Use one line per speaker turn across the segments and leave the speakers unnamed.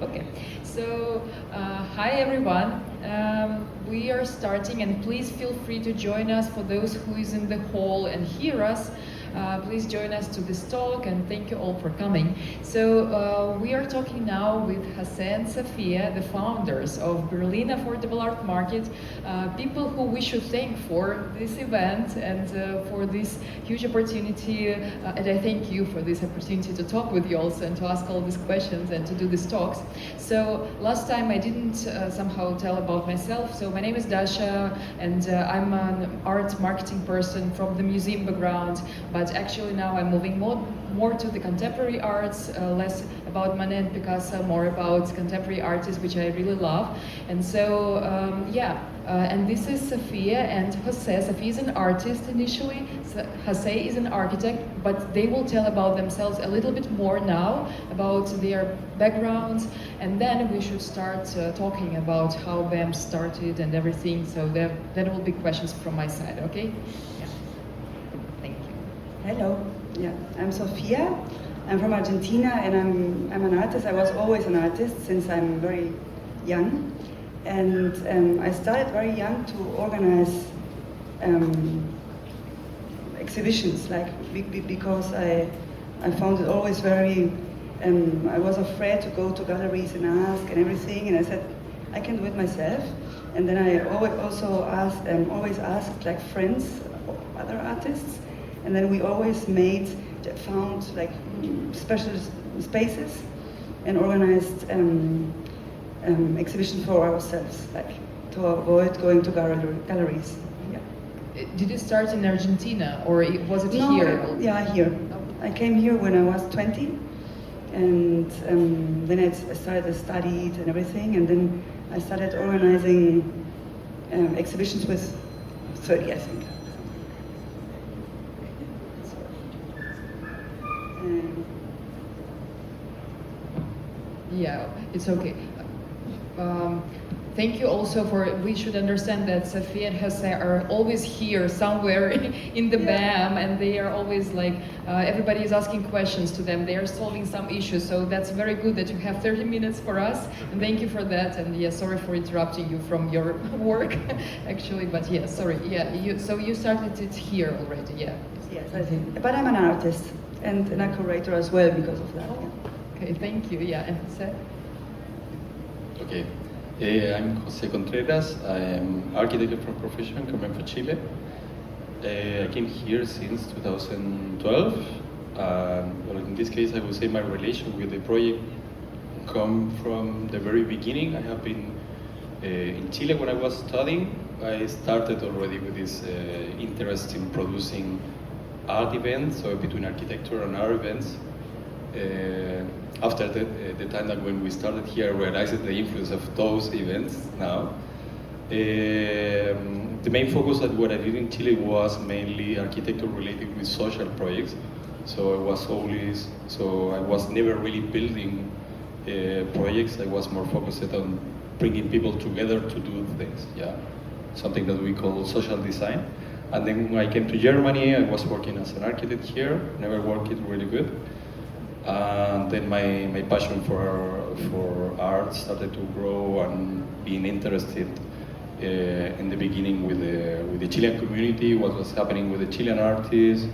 Okay, so hi everyone. We are starting, and please feel free to join us. For those who is in the hall and hear us, please join us to this talk, and thank you all for coming. So we are talking now with José and Sofia, the founders of Berlin Affordable Art Market, people who we should thank for this event and for this huge opportunity. And I thank you for this opportunity to talk with you also and to ask all these questions and to do these talks. So last time I didn't somehow tell about myself. So my name is Dasha, and I'm an art marketing person from the museum background. But actually now I'm moving more to the contemporary arts, less about Manet and Picasso, more about contemporary artists, which I really love. And so, and this is Sofia and José. Sofia is an artist initially, José is an architect, but they will tell about themselves a little bit more now, about their backgrounds, and then we should start talking about how Baam started and everything. So there will be questions from my side, okay? Yeah. Thank you.
Hello, yeah, I'm Sofia. I'm from Argentina, and I'm an artist. I was always an artist since I'm very young, and I started very young to organize exhibitions, like because I found it always very. I was afraid to go to galleries and ask and everything, and I said I can do it myself. And then I always asked like friends, other artists. And then we always found like special spaces and organized exhibitions for ourselves, like to avoid going to galleries. Yeah.
Did you start in Argentina, or was it
No,
here?
Yeah, here. I came here when I was 20, and then I started to study it and everything, and then I started organizing exhibitions with 30, I think.
Yeah, it's okay. Thank you also we should understand that Sofia and José are always here somewhere in the Baam, and they are always like, everybody is asking questions to them. They are solving some issues, so that's very good that you have 30 minutes for us, and thank you for that. And yeah, sorry for interrupting you from your work, actually, but yeah, sorry. Yeah, so you started it here already, yeah.
Yes, I think. But I'm an artist and a curator as well because of that.
Oh, okay, thank you. Yeah, and José?
Okay. I'm José Contreras. I'm architect from profession, coming from Chile. I came here since 2012. Well, in this case, I would say my relation with the project come from the very beginning. I have been in Chile when I was studying. I started already with this interest in producing art events, so between architecture and art events. After the time that when we started here, I realized the influence of those events now. The main focus of what I did in Chile was mainly architecture related with social projects. So I was never really building projects. I was more focused on bringing people together to do things. Yeah, something that we call social design. And then when I came to Germany, I was working as an architect here. Never worked it really good. And then my passion for art started to grow, and being interested in the beginning with the Chilean community, what was happening with the Chilean artists,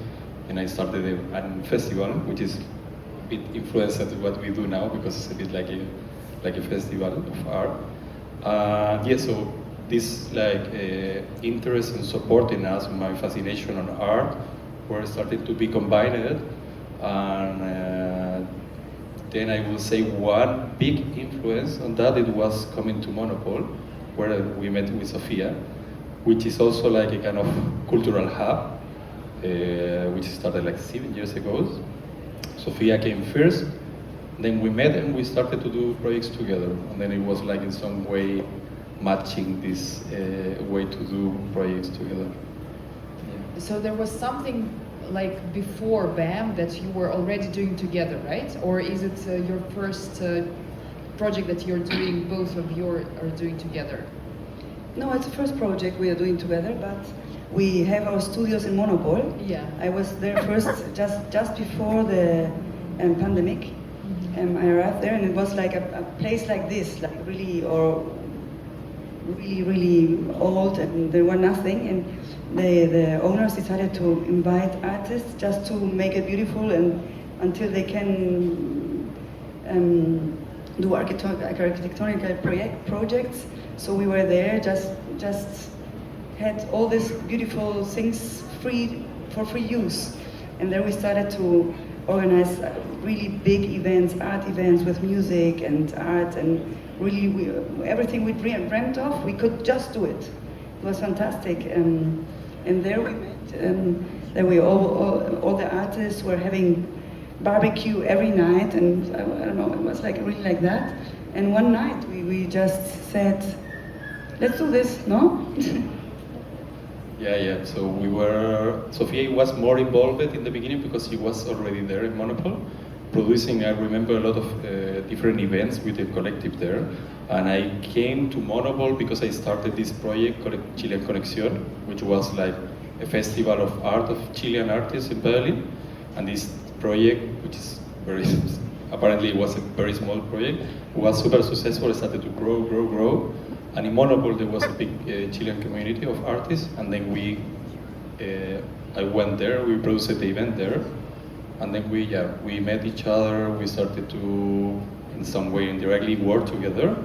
and I started a festival, which is a bit influenced at what we do now because it's a bit like a festival of art. So this interest in supporting us, my fascination on art, were started to be combined. And then I will say one big influence on that, it was coming to Monopol, where we met with Sofia, which is also like a kind of cultural hub, which started like 7 years ago. Sofia came first, then we met and we started to do projects together. And then it was like in some way matching this way to do projects together.
Yeah. So there was something like before Baam that you were already doing together, right? Or is it your first project that you're doing, both of you are doing together?
No, it's the first project we are doing together, but we have our studios in Monopol.
Yeah.
I was there first, just before the pandemic, I arrived there, and it was like a place like this, like really old, and there were nothing. And the owners decided to invite artists just to make it beautiful, and until they can do architectonic projects. So we were there, just had all these beautiful things for free use. And there we started to organize really big events, art events with music and art, and really everything we dreamt of, we could just do it. It was fantastic. And there we met, there we all the artists were having barbecue every night, and I don't know, it was like really like that. And one night we just said, let's do this, no?
Yeah. So Sofia was more involved in the beginning because she was already there in Monopol, producing, I remember, a lot of different events with the collective there. And I came to Monopol because I started this project called Chilean Conexión, which was like a festival of art of Chilean artists in Berlin. And this project, which is apparently it was a very small project, was super successful. It started to grow. And in Monopol there was a big Chilean community of artists, and then I went there, we produced the event there, and then we met each other, we started to, in some way, indirectly work together.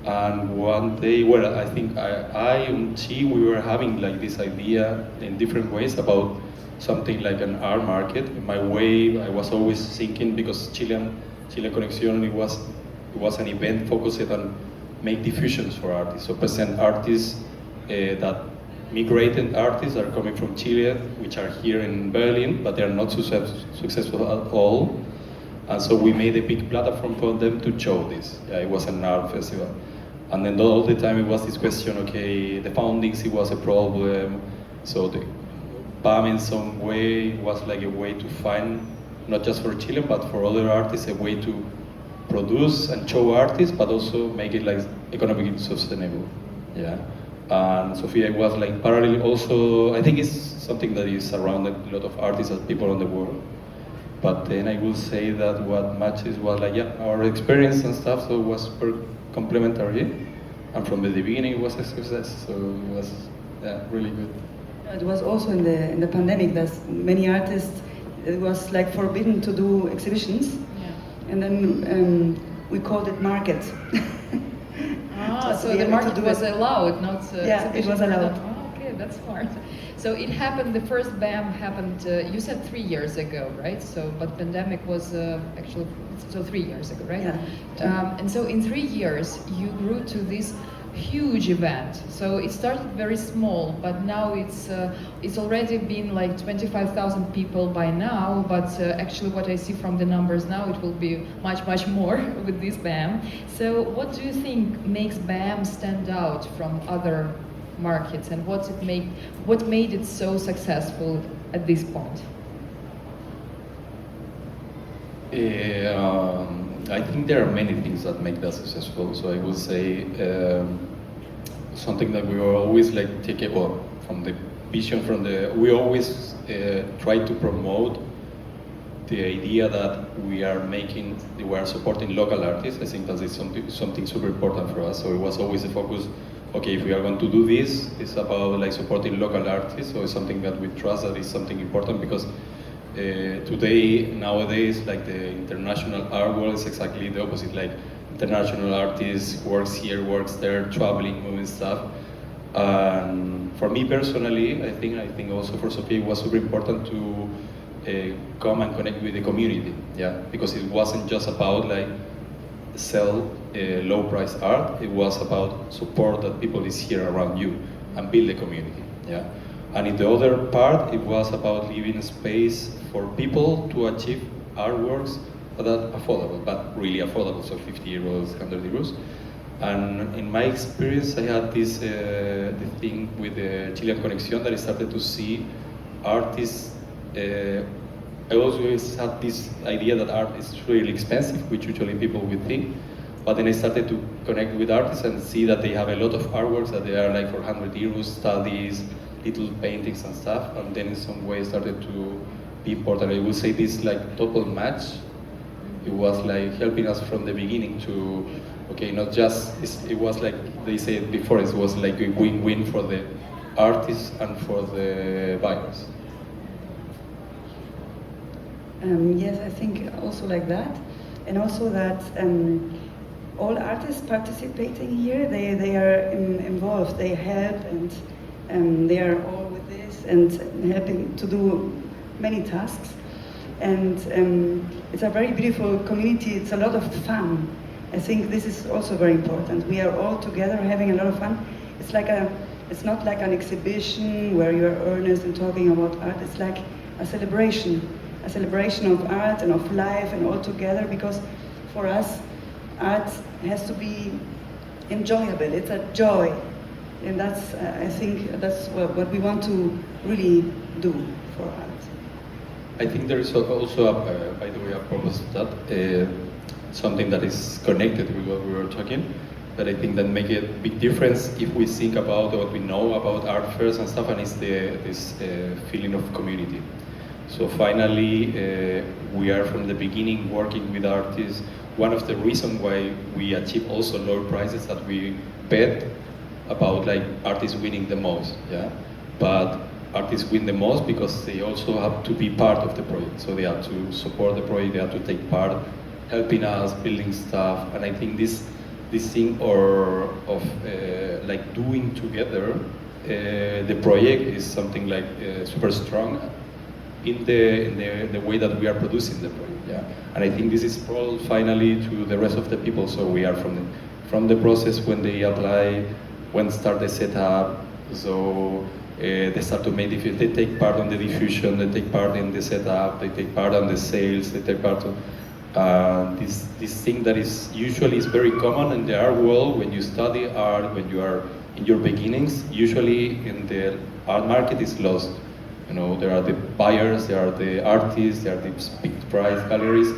And one day, well, I think I and she, we were having like this idea in different ways about something like an art market. In my way, I was always thinking, because Chilean Conexión, it was an event focused on make diffusions for artists, so present artists that migrated artists are coming from Chile, which are here in Berlin, but they are not successful at all. And so we made a big platform for them to show this. Yeah, it was an art festival. And then all the time it was this question, okay, the foundings, it was a problem. So the Baam in some way was like a way to find, not just for Chile, but for other artists, a way to produce and show artists, but also make it like economically sustainable. Yeah. And Sofia was like parallel also, I think it's something that is surrounded a lot of artists and people in the world. But then I would say that what matches was like, our experience and stuff, so it was super complementary. And from the beginning it was a success, so it was really good.
It was also in the pandemic that many artists, it was like forbidden to do exhibitions. Yeah. And then we called it market.
So the market was allowed, not
yeah, it was allowed.
Oh, okay, that's smart. So it happened, the first BAM happened, you said 3 years ago, right? So, but pandemic was actually, so 3 years ago, right?
Yeah.
And so in 3 years, you grew to this huge event. So it started very small, but now it's already been like 25,000 people by now, but actually what I see from the numbers now, it will be much more with this BAM. So what do you think makes BAM stand out from other markets, and what made it so successful at this point?
I think there are many things that make that successful. So I would say something that we were always like from the vision, we always try to promote the idea that we are supporting local artists. I think that is something super important for us. So it was always a focus. Okay, if we are going to do this, it's about like supporting local artists. So it's something that we trust that is something important, because nowadays, like the international art world is exactly the opposite. Like international artists works here, works there, traveling, moving stuff. And for me personally, I think also for Sofia, it was super important to come and connect with the community. Yeah, because it wasn't just about like sell low price art. It was about support that people is here around you and build a community. Yeah. And in the other part, it was about leaving space for people to achieve artworks that are affordable, but really affordable, so 50 euros, 100 euros. And in my experience, I had this the thing with the Chilean Conexión that I started to see artists. I always had this idea that art is really expensive, which usually people would think. But then I started to connect with artists and see that they have a lot of artworks that they are like for 100 euros, studies, little paintings and stuff. And then in some way started to be important. I would say this like total match it was like helping us from the beginning to, okay, not just, it was like they said before, it was like a win-win for the artists and for the buyers.
Yes, I think also like that, and also that all artists participating here, they are involved, they help, and they are all with this and helping to do many tasks. And it's a very beautiful community, it's a lot of fun. I think this is also very important. We are all together having a lot of fun. It's not like an exhibition where you are earnest and talking about art, it's like a celebration of art and of life and all together, because for us, art has to be enjoyable, it's a joy. And that's, I think, that's what we want to really do for art.
I think there is also, by the way, a purpose to that, something that is connected with what we were talking, that I think that make a big difference if we think about what we know about art fairs and stuff, and it's this feeling of community. So finally, we are from the beginning working with artists. One of the reasons why we achieve also lower prices that we bet about like artists winning the most, yeah. But artists win the most because they also have to be part of the project. So they have to support the project, they have to take part, helping us, building stuff. And I think this thing of like doing together the project is something like super strong in the way that we are producing the project. Yeah, and I think this is brought finally to the rest of the people. So we are from the process when they apply, when start the setup. So they start to make diffusion. They take part on the diffusion. They take part in the setup. They take part on the sales. They take part on this thing that is usually is very common in the art world. When you study art, when you are in your beginnings, usually in the art market is lost. You know, there are the buyers, there are the artists, there are the big price galleries,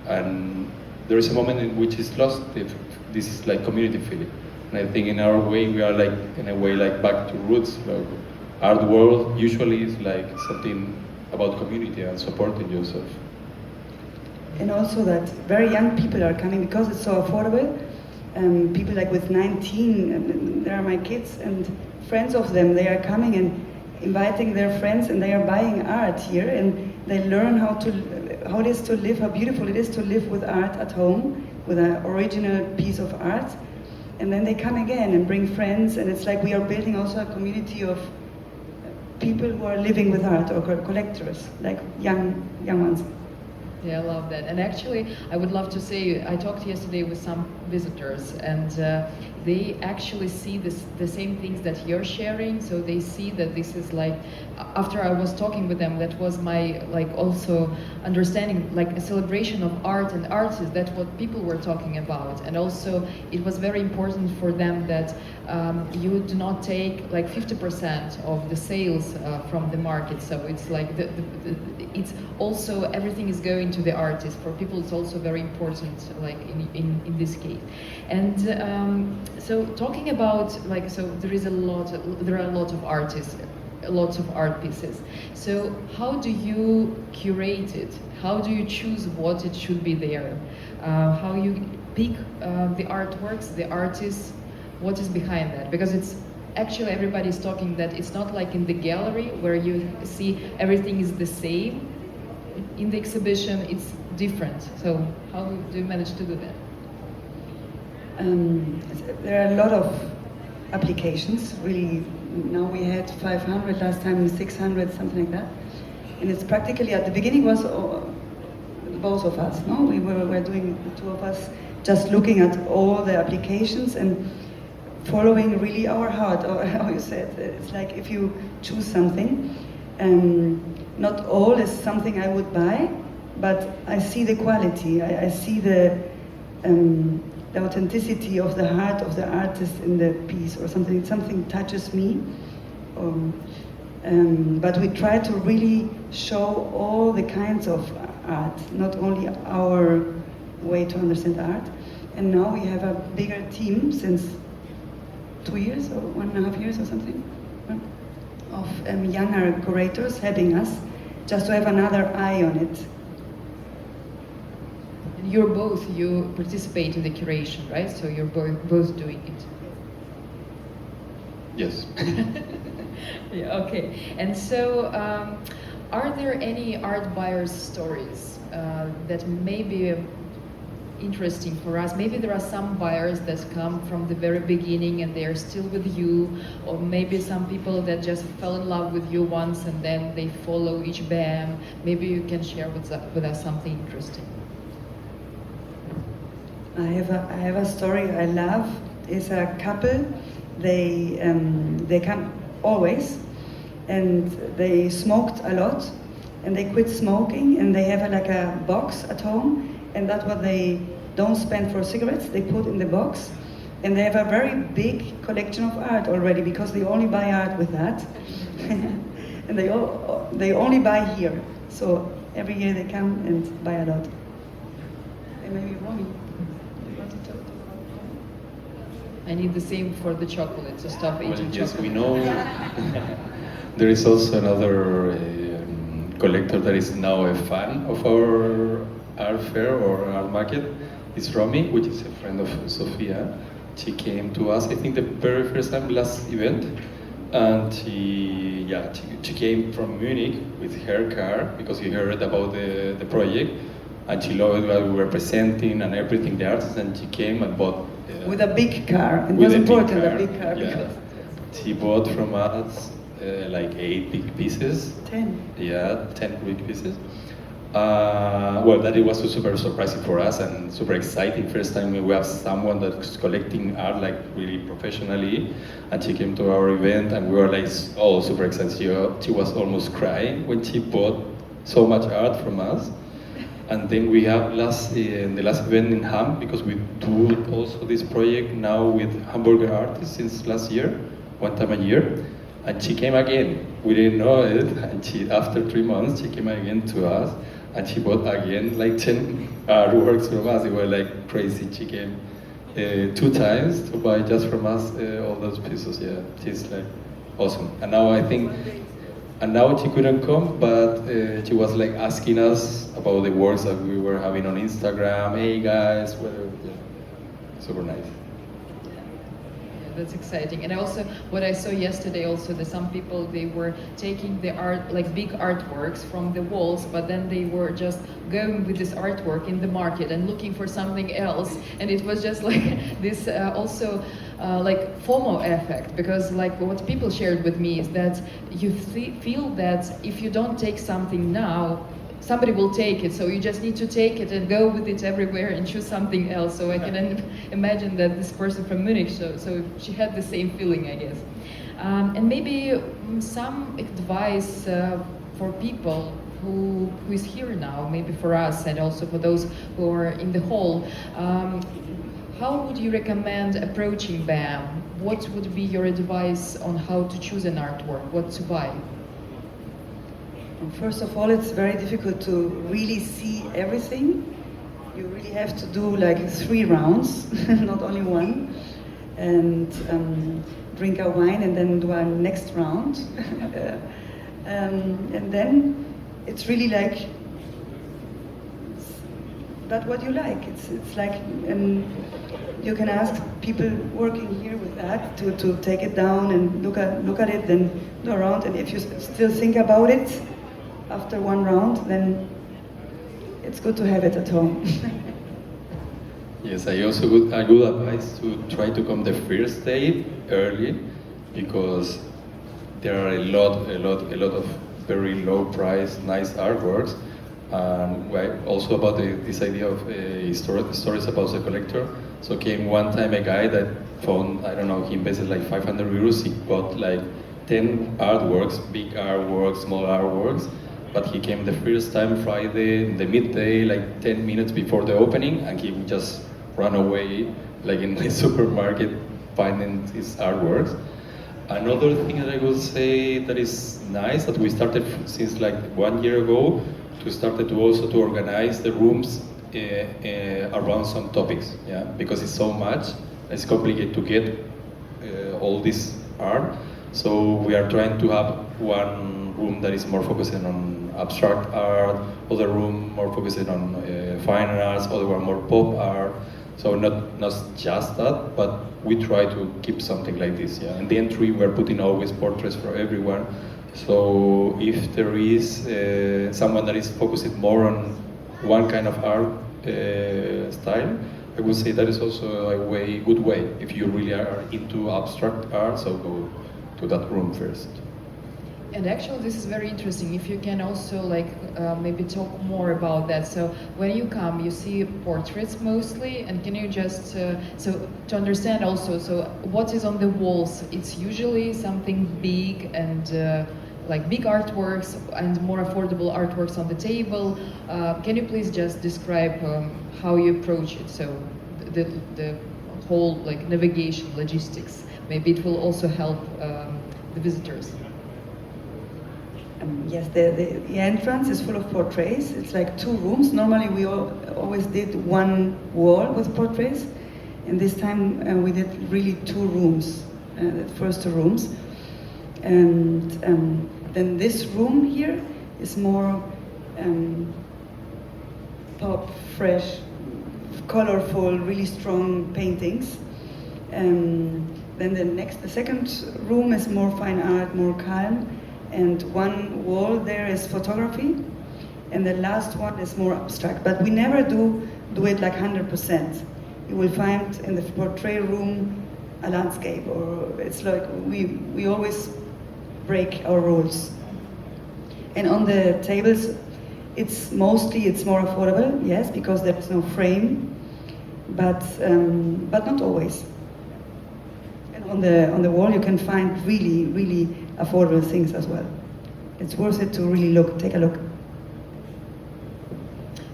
and there is a moment in which it's lost. This is like community feeling, and I think in our way we are like in a way like back to roots. Like art world usually is like something about community and supporting yourself.
And also that very young people are coming because it's so affordable. People like with 19, there are my kids and friends of them. They are coming and inviting their friends, and they are buying art here, and they learn how it is to live, how beautiful it is to live with art at home, with an original piece of art. And then they come again and bring friends, and it's like we are building also a community of people who are living with art, or collectors, like young ones.
Yeah, I love that. And actually, I would love to say, I talked yesterday with some visitors, and they actually see the same things that you're sharing. So they see that this is like, after I was talking with them, that was my like also understanding, like a celebration of art and artists. That's what people were talking about. And also, it was very important for them that you do not take like 50% of the sales from the market. So it's like it's also everything is going to the artist. For people, it's also very important, like in this case. And so talking about like, so there are a lot of artists, lots of art pieces. So how do you curate it? How do you choose what it should be there? How you pick the artworks, the artists? What is behind that? Because it's actually everybody's talking that it's not like in the gallery where you see everything is the same. In the exhibition, it's different. So how do you manage to do that?
There are a lot of applications. Really, now we had 500, last time 600, something like that. And it's practically, at the beginning was both of us, no? We were doing, the two of us, just looking at all the applications and following really our heart, or how you said, it's like if you choose something, not all is something I would buy, but I see the quality, I see the authenticity of the heart of the artist in the piece, or something touches me. But we try to really show all the kinds of art, not only our way to understand art. And now we have a bigger team since 2 years or 1.5 years or something, of younger curators helping us, just to have another eye on it.
And you participate in the curation, right? So you're both doing it.
Yes.
Yeah, okay. And so, are there any art buyers' stories that may be interesting for us? Maybe there are some buyers that come from the very beginning and they are still with you, or maybe some people that just fell in love with you once and then they follow each Baam. Maybe you can share with us something interesting.
I have a story I love. It's a couple. They come always, and they smoked a lot, and they quit smoking, and they have like a box at home, and that's what they don't spend for cigarettes. They put in the box, and they have a very big collection of art already because they only buy art with that, and they only buy here. So every year they come and buy a lot. And maybe Romy.
I need the same for the chocolate, so stop eating
Well, yes,
chocolate.
we know there is also another collector that is now a fan of our art fair or art market. It's Romy, which is a friend of Sofia. She came to us, I think, the very first time last event, and she came from Munich with her car because she heard about the project, and she loved what we were presenting and everything, the artists, and she came and bought.
With a big car. It
With
was
a big
important,
car,
a big car,
yeah.
because
She bought from us like 8 big pieces.
10.
Yeah, 10 big pieces. Well, that it was super surprising for us and super exciting. First time we have someone that's collecting art like really professionally, and she came to our event and we were like all super excited. She was almost crying when she bought so much art from us. And then we have in the last event in Ham, because we do also this project now with Hamburger artists since last year, one time a year. And she came again. We didn't know it. And after 3 months, she came again to us. And she bought again like 10 artworks from us. It was like crazy. She came 2 times to buy just from us all those pieces. Yeah, she's like awesome. And now I think. And now she couldn't come, but she was like asking us about the works that we were having on Instagram. Hey guys, super nice.
Yeah, that's exciting. And also, what I saw yesterday also, that some people, they were taking the art, like big artworks from the walls, but then they were just going with this artwork in the market and looking for something else. And it was just like this also like FOMO effect, because like what people shared with me is that you feel that if you don't take something now, somebody will take it, so you just need to take it and go with it everywhere and choose something else. So I can imagine that this person from Munich, so she had the same feeling, I guess. And maybe some advice for people who is here now, maybe for us and also for those who are in the hall. How would you recommend approaching Baam? What would be your advice on how to choose an artwork, what to buy?
First of all, it's very difficult to really see everything. You really have to do like 3 rounds, not only 1, and drink a wine and then do a next round. And then it's really like that's what you like. It's like, and you can ask people working here with that to take it down and look at it, then go around. And if you still think about it after 1 round, then it's good to have it at home.
Yes, I also a good advice to try to come the first day early, because there are a lot of very low price, nice artworks. And also about this idea of stories about the collector. So came one time a guy that found, I don't know, he invested like 500 euros. He bought like 10 artworks, big artworks, small artworks. But he came the first time Friday, in the midday, like 10 minutes before the opening, and he just ran away, like in the supermarket, finding his artworks. Another thing that I would say that is nice, that we started since like 1 year ago, to started to also to organize the rooms around some topics, yeah, because it's so much, it's complicated to get all this art. So we are trying to have one room that is more focusing on abstract art, other room more focusing on fine arts, other one more pop art. So not just that, but we try to keep something like this. Yeah. In the entry, we're putting always portraits for everyone. So if there is someone that is focused more on one kind of art style, I would say that is also a good way. If you really are into abstract art, so go to that room first.
And actually, this is very interesting. If you can also maybe talk more about that. So when you come, you see portraits mostly, and can you just so to understand also, so what is on the walls? It's usually something big and like big artworks and more affordable artworks on the table. Can you please just describe how you approach it? So the whole like navigation, logistics. Maybe it will also help the visitors.
Yes, the entrance is full of portraits. It's like 2 rooms. Normally we always did 1 wall with portraits, and this time we did really 2 rooms, the first 2 rooms. And then this room here is more pop, fresh, colorful, really strong paintings. Then the second room is more fine art, more calm. And 1 wall there is photography, and the last one is more abstract. But we never do it like 100%. You will find in the portrait room a landscape, or it's like we always break our rules. And on the tables, it's more affordable, yes, because there's no frame, but not always. And on the wall, you can find really affordable things as well. It's worth it to really take a look.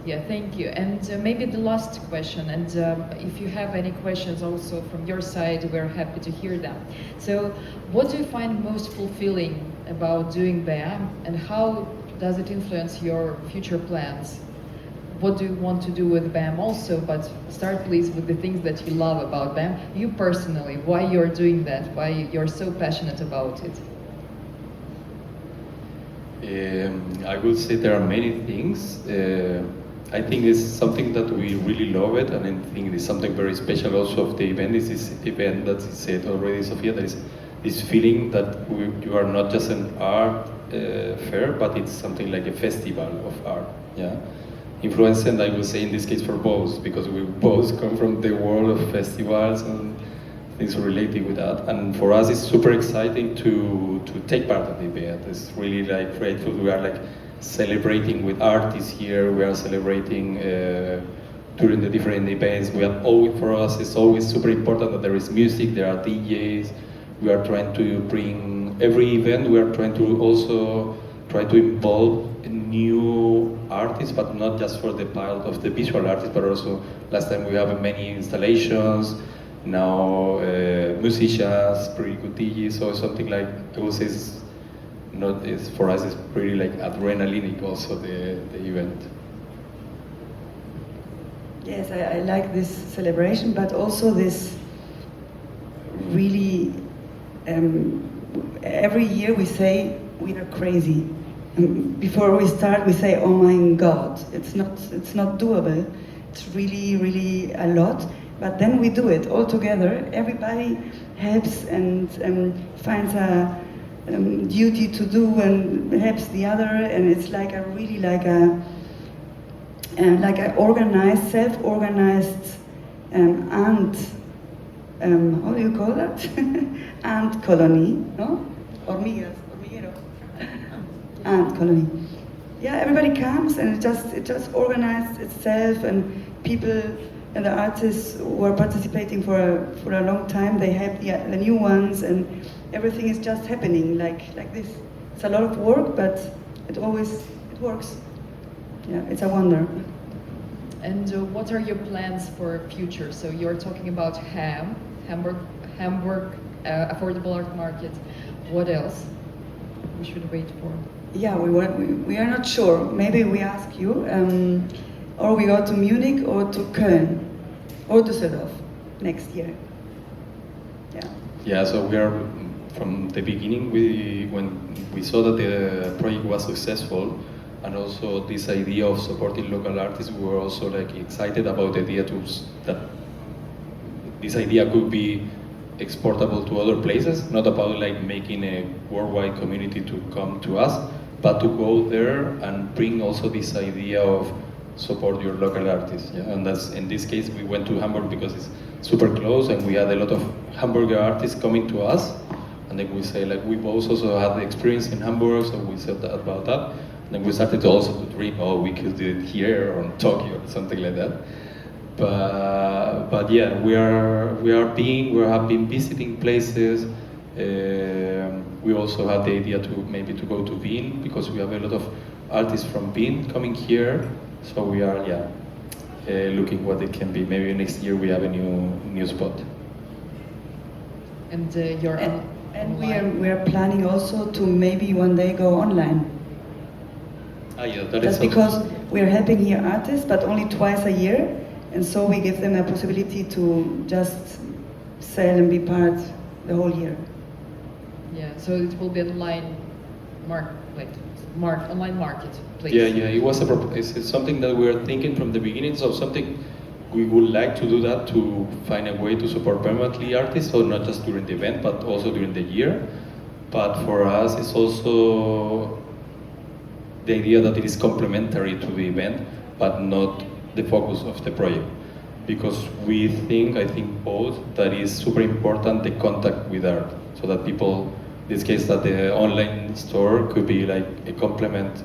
Yeah, thank you. And maybe the last question, and if you have any questions also from your side, we're happy to hear them. So what do you find most fulfilling about doing Baam, and how does it influence your future plans? What do you want to do with Baam also? But start please with the things that you love about Baam. You personally, why you're doing that, why you're so passionate about it.
I would say there are many things. I think it's something that we really love it, and I think it's something very special also of the event. Is this event that is said already, Sofia, that is this feeling that you are not just an art fair, but it's something like a festival of art. Yeah, influenced, I would say in this case for both, because we both come from the world of festivals and things related with that. And for us, it's super exciting to take part of the event. It's really like grateful. We are like celebrating with artists here. We are celebrating during the different events. We have always, for us, it's always super important that there is music. There are DJs. We are trying to bring every event. We are trying to also try to involve new artists, but not just for the part of the visual artists, but also last time we have many installations. Now musicians, pretty good DJs, so something like I would say for us it's pretty like adrenalinic also the event.
Yes, I like this celebration, but also this really every year we say we are crazy. Before we start we say, oh my God, it's not doable. It's really a lot. But then we do it all together. Everybody helps and finds a duty to do and helps the other, and it's like a organized, self-organized ant. How do you call that? Ant colony, no? Hormiguero. Ant colony. Yeah, everybody comes and it just organizes itself, and people. And the artists who are participating for a long time, they help the new ones, and everything is just happening like this. It's a lot of work, but it works. Yeah, it's a wonder.
And what are your plans for future? So you're talking about Hamburg, affordable art market. What else we should wait for?
Yeah, we are not sure. Maybe we ask you. Or we go to Munich or to Köln or Düsseldorf next year. Yeah.
Yeah, so we are from the beginning, when we saw that the project was successful, and also this idea of supporting local artists, we were also like excited about the idea that this idea could be exportable to other places, not about like making a worldwide community to come to us, but to go there and bring also this idea of support your local artists. Yeah? And that's, in this case, we went to Hamburg because it's super close, and we had a lot of Hamburger artists coming to us. And then we say, like, we both also had the experience in Hamburg, so we said about that. And then we started to also to dream, oh, we could do it here or in Tokyo or something like that. But yeah, we have been visiting places. We also had the idea to maybe to go to Wien, because we have a lot of artists from Wien coming here. So we are looking what it can be. Maybe next year we have a new spot.
And
and we are planning also to maybe one day go online.
Yeah,
That's because we are helping here artists, but only twice a year, and so we give them a possibility to just sell and be part the whole year.
Yeah, so it will be online online marketplace.
Yeah, it was it's something that we were thinking from the beginning. So something we would like to do, that to find a way to support permanently artists, so not just during the event, but also during the year. But for us, it's also the idea that it is complementary to the event, but not the focus of the project. Because I think both, that is super important, the contact with art, so that people, in this case, that the online store could be like a complement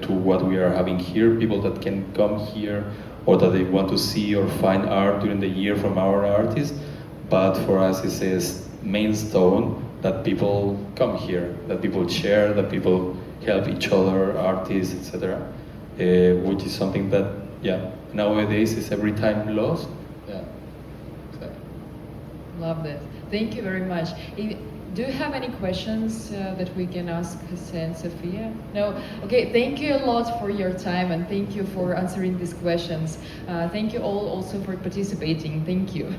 to what we are having here, people that can come here, or that they want to see or find art during the year from our artists. But for us, it's a main stone that people come here, that people share, that people help each other, artists, etc. Which is something that, nowadays is every time lost. Yeah, exactly.
Love that. Thank you very much. Do you have any questions that we can ask José and Sofia? No? Okay, thank you a lot for your time, and thank you for answering these questions. Thank you all also for participating. Thank you.